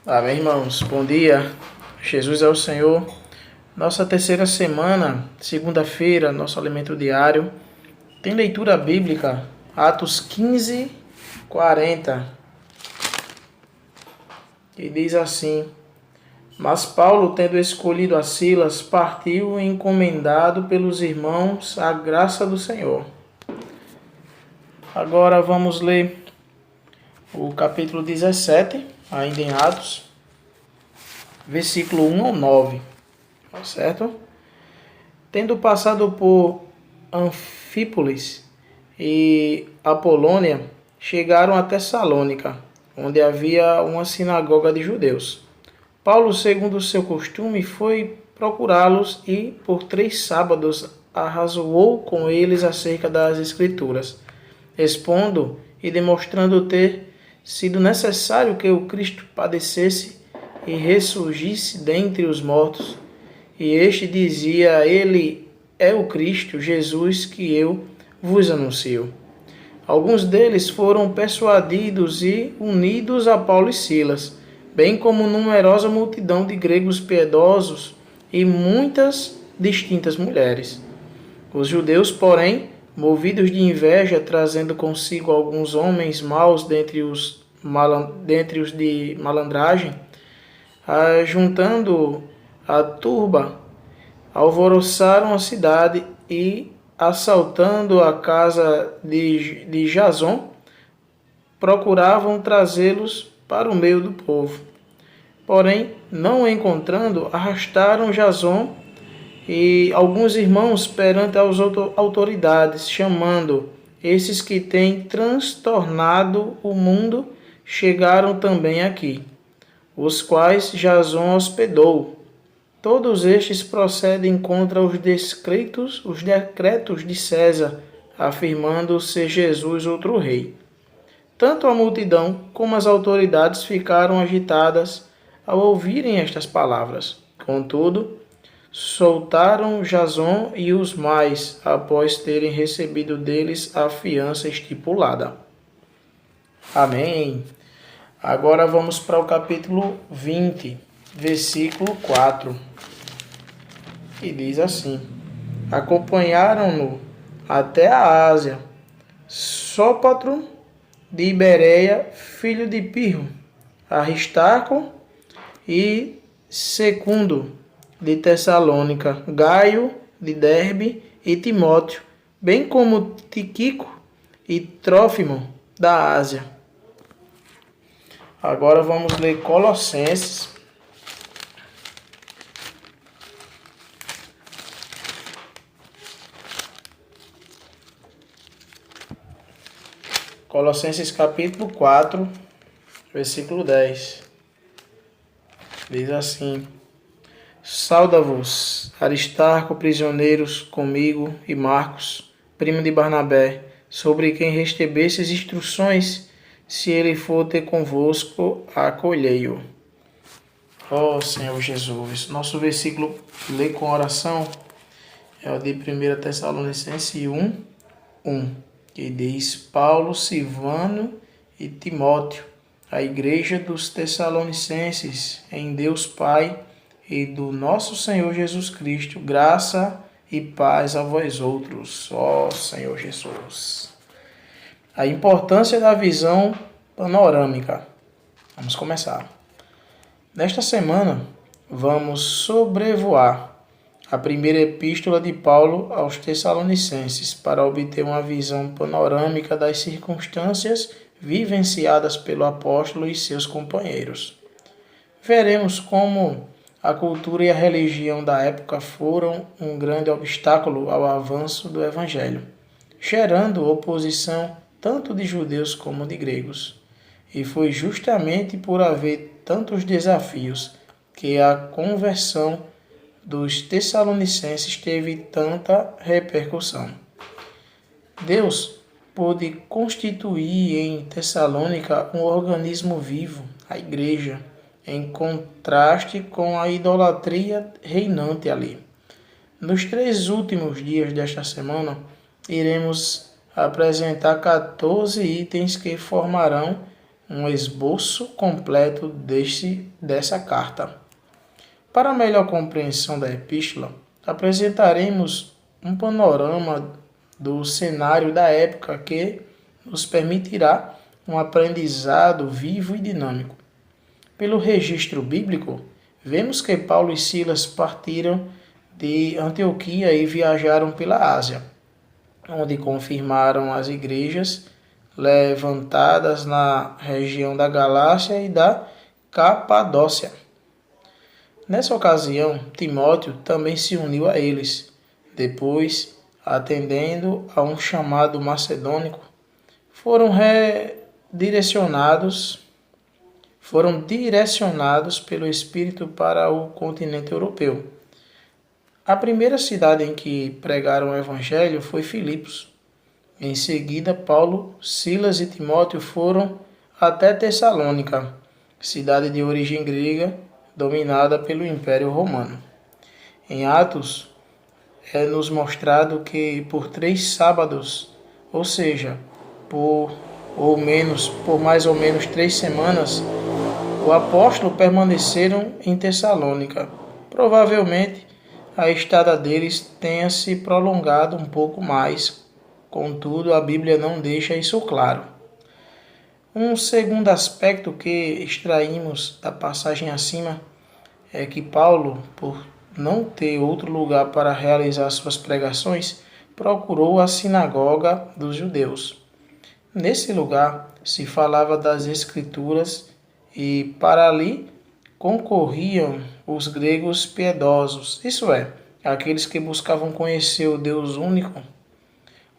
Amém, irmãos. Bom dia. Jesus é o Senhor. Nossa terceira semana, segunda-feira, nosso alimento diário, tem leitura bíblica, Atos 15, 40, que diz assim: Mas Paulo, tendo escolhido a Silas, partiu encomendado pelos irmãos à graça do Senhor. Agora vamos ler o capítulo 17, ainda em Atos, versículo 1 ao 9, certo? Tendo passado por Anfípolis e Apolônia, chegaram a Tessalônica, onde havia uma sinagoga de judeus. Paulo, segundo o seu costume, foi procurá-los e, por 3 sábados, arrazoou com eles acerca das Escrituras, expondo e demonstrando ter sido necessário que o Cristo padecesse e ressurgisse dentre os mortos. E este dizia: Ele é o Cristo, Jesus, que eu vos anuncio. Alguns deles foram persuadidos e unidos a Paulo e Silas, bem como numerosa multidão de gregos piedosos e muitas distintas mulheres. Os judeus, porém, movidos de inveja, trazendo consigo alguns homens maus dentre os de malandragem, juntando a turba, alvoroçaram a cidade e, assaltando a casa de Jason, procuravam trazê-los para o meio do povo. Porém, não o encontrando, arrastaram Jason e alguns irmãos perante as autoridades, chamando: Esses que têm transtornado o mundo chegaram também aqui, os quais Jason hospedou. Todos estes procedem contra os decretos de César, afirmando ser Jesus outro rei. Tanto a multidão como as autoridades ficaram agitadas ao ouvirem estas palavras. Contudo, soltaram Jason e os mais, após terem recebido deles a fiança estipulada. Amém. Agora vamos para o capítulo 20, versículo 4. E diz assim: Acompanharam-no até a Ásia, Sópatro de Ibereia, filho de Pirro, Aristarco e Secundo de Tessalônica, Gaio de Derbe e Timóteo, bem como Tíquico e Trófimo da Ásia. Agora vamos ler Colossenses, capítulo 4, versículo 10. Diz assim: Sauda-vos, Aristarco, prisioneiros comigo, e Marcos, primo de Barnabé, sobre quem recebestes instruções. Se ele for ter convosco, acolhei-o. Ó Senhor Jesus, nosso versículo lê com oração é o de 1 Tessalonicenses 1, 1, que diz: Paulo, Silvano e Timóteo, a igreja dos Tessalonicenses, em Deus Pai e do nosso Senhor Jesus Cristo, graça e paz a vós outros, ó Senhor Jesus. A importância da visão panorâmica. Vamos começar. Nesta semana, vamos sobrevoar a primeira epístola de Paulo aos Tessalonicenses para obter uma visão panorâmica das circunstâncias vivenciadas pelo apóstolo e seus companheiros. Veremos como a cultura e a religião da época foram um grande obstáculo ao avanço do Evangelho, gerando oposição tanto de judeus como de gregos. E foi justamente por haver tantos desafios que a conversão dos Tessalonicenses teve tanta repercussão. Deus pôde constituir em Tessalônica um organismo vivo, a igreja, em contraste com a idolatria reinante ali. Nos 3 últimos dias desta semana, iremos apresentar 14 itens que formarão um esboço completo dessa carta. Para melhor compreensão da epístola, apresentaremos um panorama do cenário da época que nos permitirá um aprendizado vivo e dinâmico. Pelo registro bíblico, vemos que Paulo e Silas partiram de Antioquia e viajaram pela Ásia, onde confirmaram as igrejas levantadas na região da Galácia e da Capadócia. Nessa ocasião, Timóteo também se uniu a eles. Depois, atendendo a um chamado macedônico, foram direcionados pelo Espírito para o continente europeu. A primeira cidade em que pregaram o Evangelho foi Filipos. Em seguida, Paulo, Silas e Timóteo foram até Tessalônica, cidade de origem grega, dominada pelo Império Romano. Em Atos, é-nos mostrado que por 3 sábados, ou seja, por mais ou menos 3 semanas, o apóstolo permaneceram em Tessalônica. Provavelmente, a estada deles tenha se prolongado um pouco mais, contudo, a Bíblia não deixa isso claro. Um segundo aspecto que extraímos da passagem acima é que Paulo, por não ter outro lugar para realizar suas pregações, procurou a sinagoga dos judeus. Nesse lugar se falava das Escrituras e para ali concorriam os gregos piedosos, isso é, aqueles que buscavam conhecer o Deus único.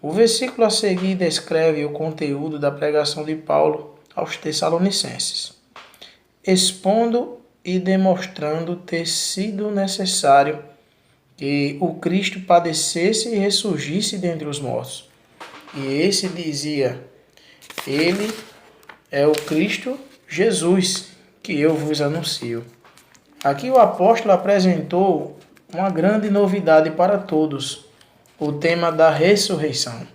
O versículo a seguir descreve o conteúdo da pregação de Paulo aos Tessalonicenses, expondo e demonstrando ter sido necessário que o Cristo padecesse e ressurgisse dentre os mortos. E esse dizia: Ele é o Cristo Jesus, que eu vos anuncio. Aqui o apóstolo apresentou uma grande novidade para todos, o tema da ressurreição.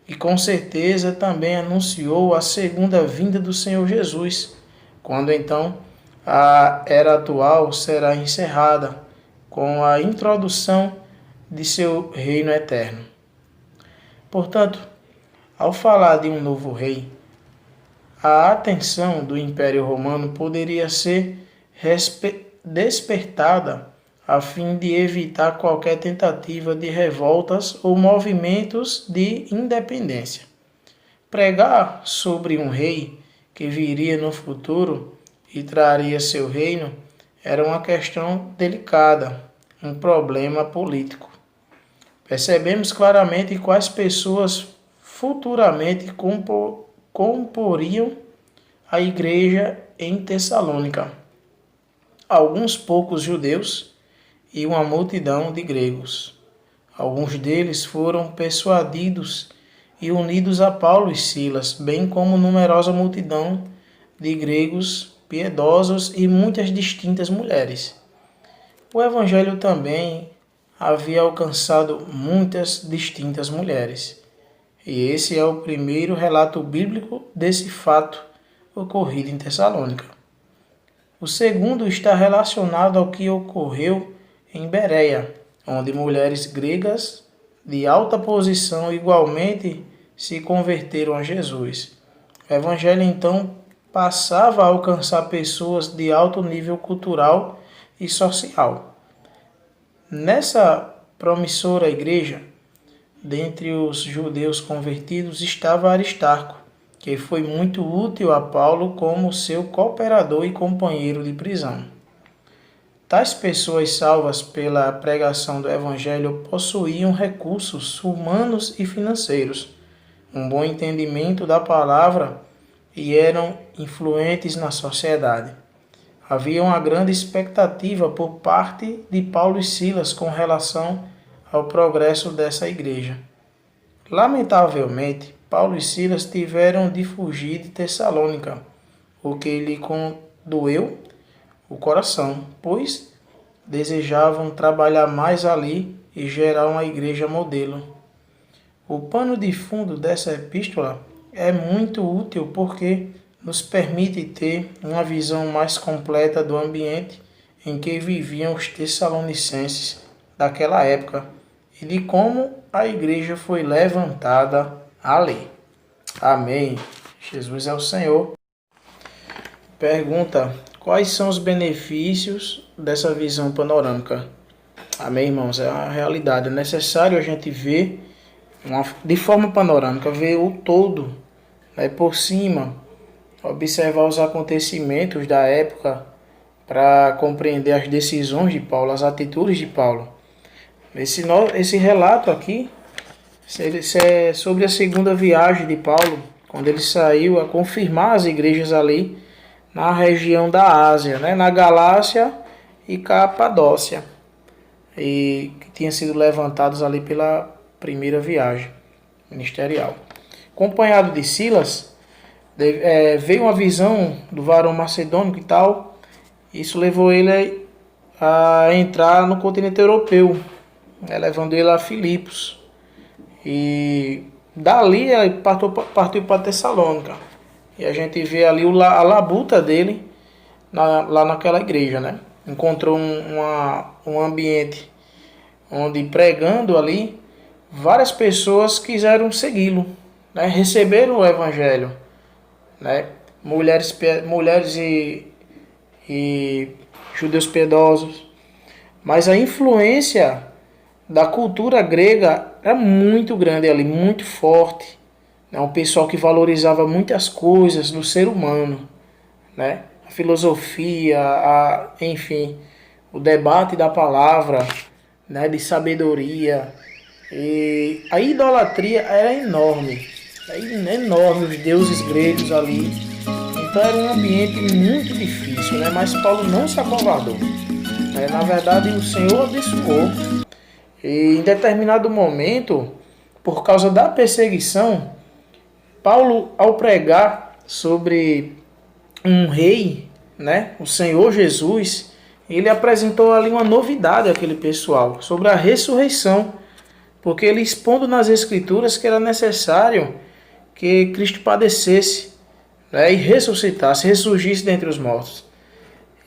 E com certeza também anunciou a segunda vinda do Senhor Jesus, quando então a era atual será encerrada com a introdução de seu reino eterno. Portanto, ao falar de um novo rei, a atenção do Império Romano poderia ser despertada a fim de evitar qualquer tentativa de revoltas ou movimentos de independência. Pregar sobre um rei que viria no futuro e traria seu reino era uma questão delicada, um problema político. Percebemos claramente quais pessoas futuramente comporiam a igreja em Tessalônica. Alguns poucos judeus e uma multidão de gregos. Alguns deles foram persuadidos e unidos a Paulo e Silas, bem como numerosa multidão de gregos piedosos e muitas distintas mulheres. O Evangelho também havia alcançado muitas distintas mulheres. E esse é o primeiro relato bíblico desse fato ocorrido em Tessalônica. O segundo está relacionado ao que ocorreu em Bereia, onde mulheres gregas de alta posição igualmente se converteram a Jesus. O Evangelho então passava a alcançar pessoas de alto nível cultural e social. Nessa promissora igreja, dentre os judeus convertidos estava Aristarco, que foi muito útil a Paulo como seu cooperador e companheiro de prisão. Tais pessoas salvas pela pregação do Evangelho possuíam recursos humanos e financeiros, um bom entendimento da palavra e eram influentes na sociedade. Havia uma grande expectativa por parte de Paulo e Silas com relação ao progresso dessa igreja. Lamentavelmente, Paulo e Silas tiveram de fugir de Tessalônica, o que lhe doeu o coração, pois desejavam trabalhar mais ali e gerar uma igreja modelo. O pano de fundo dessa epístola é muito útil porque nos permite ter uma visão mais completa do ambiente em que viviam os tessalonicenses daquela época e de como a igreja foi levantada ali. Amém. Jesus é o Senhor. Pergunta: quais são os benefícios dessa visão panorâmica? Amém, irmãos? É uma realidade. É necessário a gente ver de forma panorâmica, ver o todo, né, por cima, observar os acontecimentos da época para compreender as decisões de Paulo, as atitudes de Paulo. Esse relato aqui é sobre a segunda viagem de Paulo, quando ele saiu a confirmar as igrejas ali na região da Ásia, né, na Galácia e Capadócia, e que tinham sido levantados ali pela primeira viagem ministerial. Acompanhado de Silas, veio uma visão do varão macedônico e tal. Isso levou ele a entrar no continente europeu, levando ele a Filipos. E dali ele partiu para Tessalônica. E a gente vê ali a labuta dele lá naquela igreja, né? Encontrou um ambiente onde, pregando ali, várias pessoas quiseram segui-lo, né? Receberam o evangelho, né? Mulheres e judeus piedosos. Mas a influência da cultura grega era muito grande ali, muito forte. É um pessoal que valorizava muitas coisas do ser humano, né? A filosofia, enfim, o debate da palavra, né? De sabedoria. E a idolatria era enorme, os deuses gregos ali. Então era um ambiente muito difícil, né? Mas Paulo não se acovardou. Na verdade, o Senhor abençoou. E em determinado momento, por causa da perseguição, Paulo, ao pregar sobre um rei, né, o Senhor Jesus, ele apresentou ali uma novidade àquele pessoal, sobre a ressurreição, porque ele expondo nas Escrituras que era necessário que Cristo padecesse, né, e ressuscitasse, ressurgisse dentre os mortos.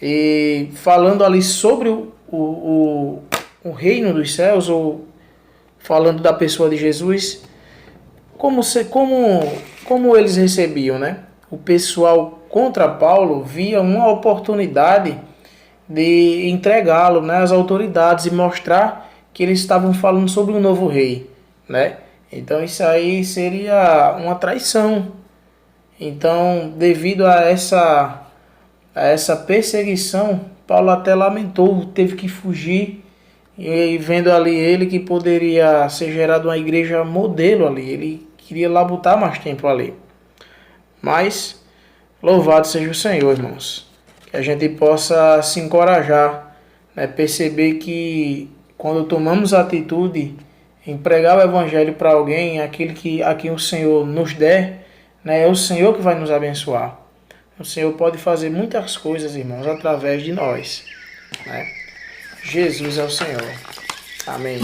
E falando ali sobre o reino dos céus, ou falando da pessoa de Jesus, como eles recebiam, né? O pessoal contra Paulo via uma oportunidade de entregá-lo, né, às autoridades e mostrar que eles estavam falando sobre um novo rei, né? Então isso aí seria uma traição. Então, devido a essa perseguição, Paulo até lamentou, teve que fugir. E vendo ali ele que poderia ser gerado uma igreja modelo ali, ele queria labutar mais tempo ali. Mas louvado seja o Senhor, irmãos, que a gente possa se encorajar, né, perceber que quando tomamos a atitude em pregar o evangelho para alguém, aquele a quem o Senhor nos der, né, é o Senhor que vai nos abençoar. O Senhor pode fazer muitas coisas, irmãos, através de nós, né? Jesus é o Senhor. Amém.